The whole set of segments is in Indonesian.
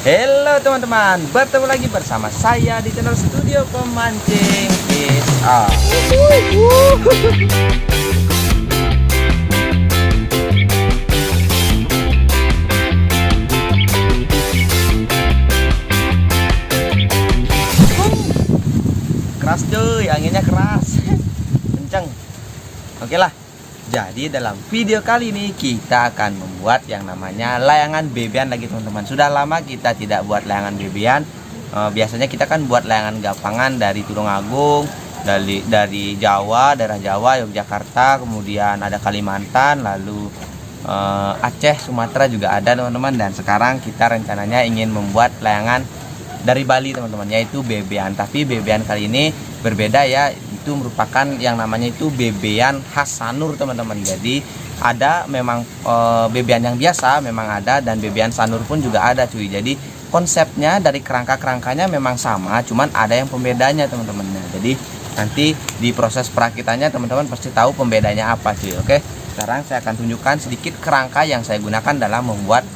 Halo teman-teman, bertemu lagi bersama saya di channel Studio Pemancing SA. Keras cuy, anginnya keras, kenceng. Oke lah. Jadi dalam video kali ini kita akan membuat yang namanya layangan bebean lagi teman-teman. Sudah lama kita tidak buat layangan bebean. Biasanya kita kan buat layangan gapangan dari Tulungagung, dari Jawa, daerah Jawa, Yogyakarta, kemudian ada Kalimantan, lalu Aceh, Sumatera juga ada teman-teman. Dan sekarang kita rencananya ingin membuat layangan dari Bali teman-teman, yaitu bebean. Tapi bebean kali ini berbeda ya. Itu merupakan yang namanya itu bebean khas Sanur teman-teman. Jadi ada memang bebean yang biasa memang ada, dan bebean Sanur pun juga ada cuy. Jadi konsepnya dari kerangkanya memang sama, cuman ada yang pembedanya teman-teman. Jadi nanti di proses perakitannya teman-teman pasti tahu pembedanya apa cuy. Oke, sekarang saya akan tunjukkan sedikit kerangka yang saya gunakan dalam membuat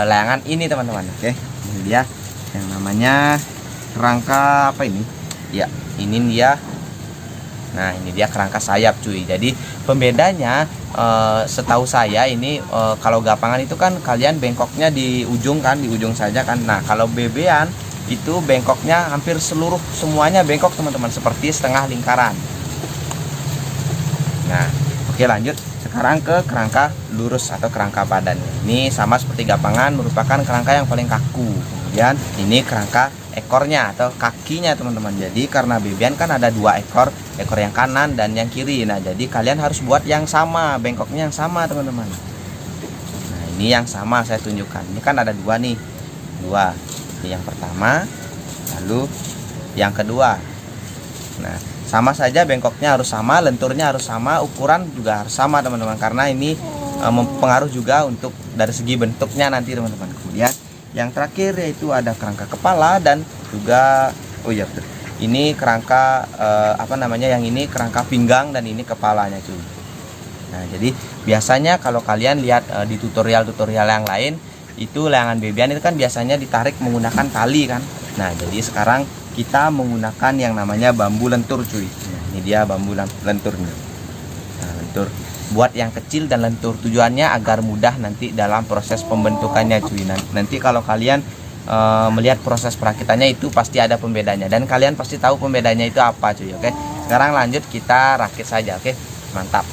layangan ini teman-teman. Oke, ini dia yang namanya kerangka apa ini ya, ini dia. Nah, ini dia kerangka sayap cuy. Jadi pembedanya setahu saya ini kalau gapangan itu kan kalian bengkoknya di ujung kan, di ujung saja kan. Nah, kalau bebean itu bengkoknya hampir semuanya bengkok teman-teman, seperti setengah lingkaran. Nah, oke lanjut. Sekarang ke kerangka lurus atau kerangka badan. Ini sama seperti gapangan, merupakan kerangka yang paling kaku. Kemudian ini kerangka ekornya atau kakinya teman-teman. Jadi karena bebean kan ada dua ekor yang kanan dan yang kiri. Nah, jadi kalian harus buat yang sama, bengkoknya yang sama teman-teman. Nah, ini yang sama saya tunjukkan. Ini kan ada dua nih, dua. Ini yang pertama, lalu yang kedua. Nah, sama saja bengkoknya harus sama, lenturnya harus sama, ukuran juga harus sama teman-teman, karena ini mempengaruhi juga untuk dari segi bentuknya nanti teman-teman. Kemudian yang terakhir yaitu ada kerangka kepala dan juga ini kerangka apa namanya, yang ini kerangka pinggang dan ini kepalanya cuy. Nah, jadi biasanya kalau kalian lihat di tutorial yang lain itu layangan bebean itu kan biasanya ditarik menggunakan tali kan. Nah, jadi sekarang kita menggunakan yang namanya bambu lentur cuy. Nah, ini dia bambu lentur nih. Nah, lentur buat yang kecil dan lentur, tujuannya agar mudah nanti dalam proses pembentukannya cuy. Nanti kalau kalian melihat proses perakitannya itu pasti ada pembedanya, dan kalian pasti tahu pembedanya itu apa cuy. Oke, sekarang lanjut kita rakit saja. Oke, mantap.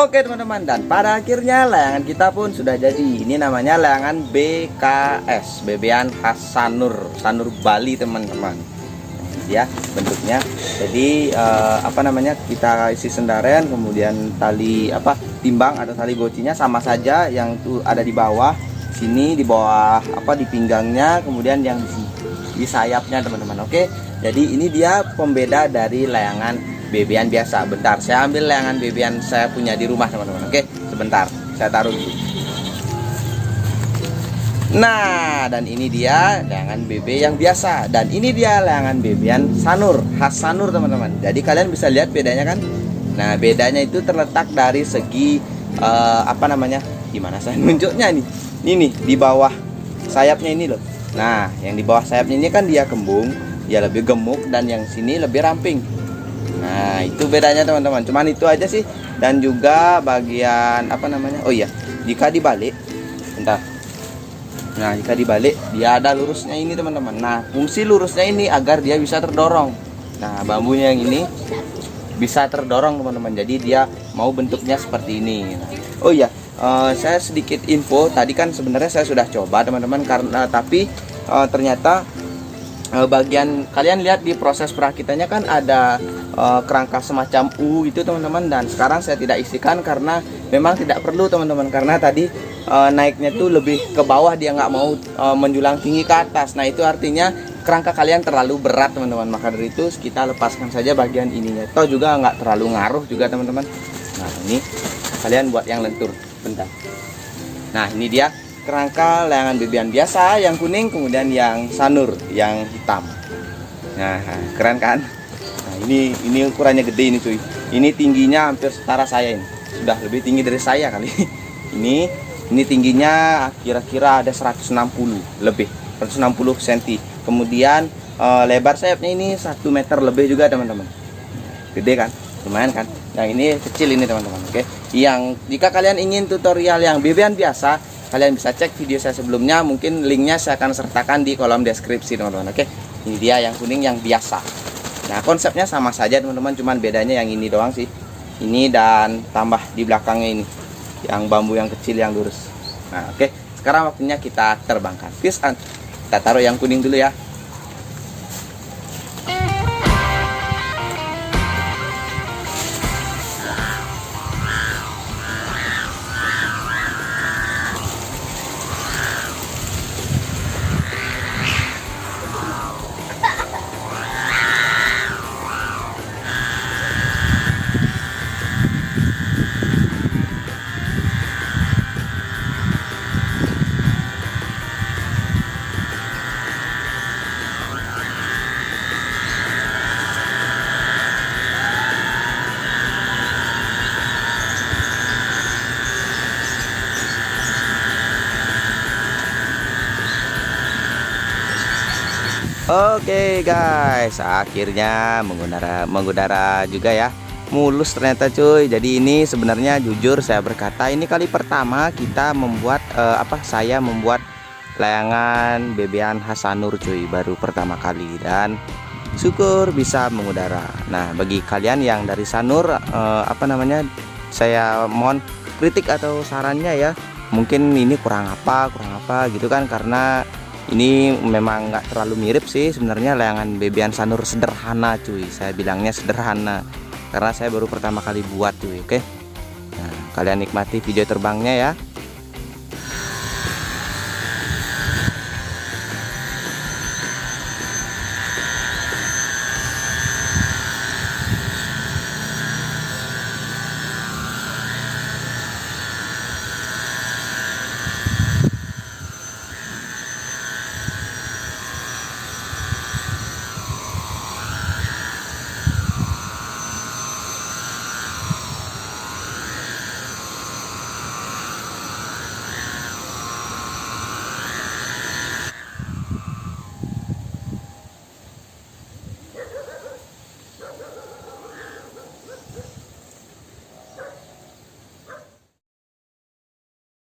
Oke teman-teman, dan pada akhirnya layangan kita pun sudah jadi. Ini namanya layangan BKS, bebean khas Sanur Bali teman-teman. Ya bentuknya. Jadi apa namanya, kita isi sendaren, kemudian tali timbang atau tali gocinya sama saja, yang tuh ada di bawah sini, di bawah di pinggangnya, kemudian yang di sayapnya teman-teman. Oke, jadi ini dia pembeda dari layangan bebean biasa. Bentar, saya ambil layangan bebean saya punya di rumah teman-teman. Oke, sebentar, saya taruh dulu. Nah, dan ini dia layangan bebe yang biasa, dan ini dia layangan bebean Sanur, khas Sanur teman-teman. Jadi kalian bisa lihat bedanya kan. Nah, bedanya itu terletak dari segi gimana saya nunjuknya nih. Ini nih di bawah sayapnya ini loh. Nah, yang di bawah sayapnya ini kan dia kembung, dia lebih gemuk, dan yang sini lebih ramping. Nah, itu bedanya teman-teman. Cuman itu aja sih. Dan juga bagian oh iya, jika dibalik, bentar. Nah, jika dibalik dia ada lurusnya ini teman-teman. Nah, fungsi lurusnya ini agar dia bisa terdorong. Nah, bambunya yang ini bisa terdorong teman-teman. Jadi dia mau bentuknya seperti ini. Nah, oh iya, saya sedikit info. Tadi kan sebenarnya saya sudah coba teman-teman, karena tapi ternyata bagian kalian lihat di proses perakitannya kan ada kerangka semacam U gitu teman-teman, dan sekarang saya tidak isikan karena memang tidak perlu teman-teman, karena tadi naiknya tuh lebih ke bawah, dia nggak mau menjulang tinggi ke atas. Nah, itu artinya kerangka kalian terlalu berat teman-teman, maka dari itu kita lepaskan saja bagian ininya. Toh juga nggak terlalu ngaruh juga teman-teman. Nah, ini kalian buat yang lentur bentar. Nah, ini dia kerangka layangan bebean biasa yang kuning, kemudian yang Sanur yang hitam. Nah, keren kan? Nah, ini ukurannya gede ini cuy. Ini tingginya hampir setara saya ini. Sudah lebih tinggi dari saya kali. Ini tingginya kira-kira ada 160 lebih, 160 cm. Kemudian lebar sayapnya ini 1 meter lebih juga teman-teman. Gede kan? Lumayan kan? Yang ini kecil ini teman-teman. Oke. Yang jika kalian ingin tutorial yang bebean biasa, kalian bisa cek video saya sebelumnya, mungkin linknya saya akan sertakan di kolom deskripsi teman-teman. Oke, ini dia yang kuning yang biasa. Nah, konsepnya sama saja teman-teman, cuman bedanya yang ini doang sih. Ini dan tambah di belakangnya ini, yang bambu yang kecil yang lurus. Nah, oke, sekarang waktunya kita terbangkan. Kita taruh yang kuning dulu ya. Oke guys, akhirnya mengudara juga ya. Mulus ternyata cuy. Jadi ini sebenarnya jujur saya berkata, ini kali pertama kita membuat saya membuat layangan bebean khas Sanur cuy, baru pertama kali, dan syukur bisa mengudara. Nah, bagi kalian yang dari Sanur saya mohon kritik atau sarannya ya. Mungkin ini kurang apa gitu kan, karena ini memang nggak terlalu mirip sih sebenarnya. Layangan bebean Sanur sederhana cuy, saya bilangnya sederhana karena saya baru pertama kali buat cuy. Oke, nah, kalian nikmati video terbangnya ya.